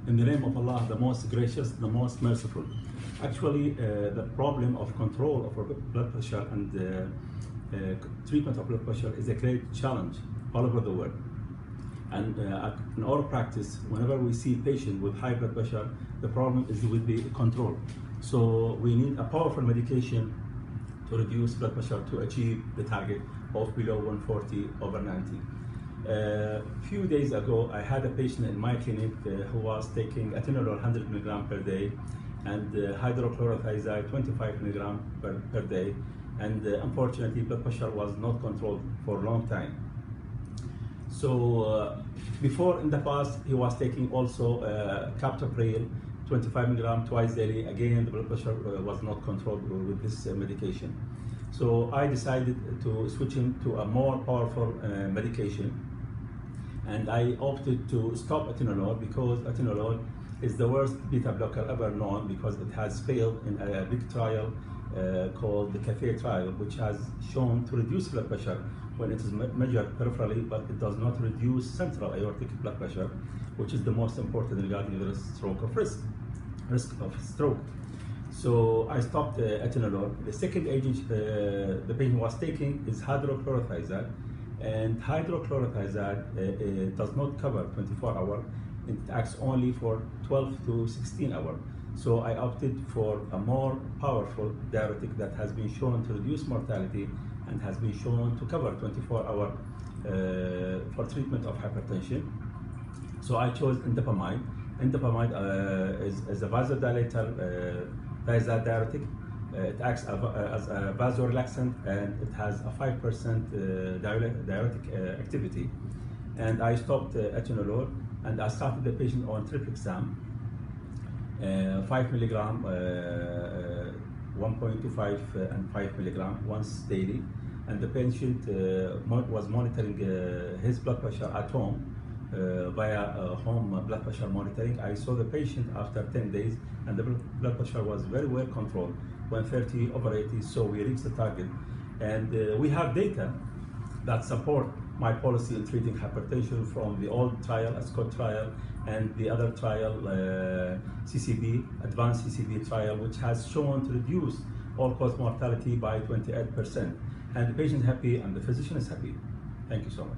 In the name of Allah, the most gracious, the most merciful. Actually, the problem of control of our blood pressure and treatment of blood pressure is a great challenge all over the world. And in our practice, whenever we see patients with high blood pressure, the problem is with the control. So we need a powerful medication to reduce blood pressure to achieve the target of below 140 over 90. A few days ago, I had a patient in my clinic who was taking atenolol 100 mg per day and hydrochlorothiazide 25 mg per day, and unfortunately blood pressure was not controlled for a long time. So before, in the past, he was taking also captopril 25 mg twice daily. Again, the blood pressure was not controlled with this medication. So I decided to switch him to a more powerful medication, and I opted to stop atenolol because atenolol is the worst beta blocker ever known, because it has failed in a big trial called the CAFE trial, which has shown to reduce blood pressure when it is measured peripherally, but it does not reduce central aortic blood pressure, which is the most important regarding the risk of stroke. So I stopped atenolol. The second agent the patient was taking is hydrochlorothiazide, and hydrochlorothiazide does not cover 24 hours. It acts only for 12 to 16 hours. So I opted for a more powerful diuretic that has been shown to reduce mortality and has been shown to cover 24 hours for treatment of hypertension. So I chose indapamide. Indapamide is a vasodilator thiazide diuretic. It acts as a vasorelaxant, and it has a 5% diuretic activity. And I stopped atenolol, and I started the patient on tripexam, 5 mg, 1.25 and 5 mg once daily. And the patient was monitoring his blood pressure at home via home blood pressure monitoring. I saw the patient after 10 days, and the blood pressure was very well controlled, 130 over 80, so we reached the target. And we have data that support my policy in treating hypertension from the old trial, ASCOT trial, and the other trial, CCB, advanced CCB trial, which has shown to reduce all-cause mortality by 28%. And the patient is happy and the physician is happy. Thank you so much.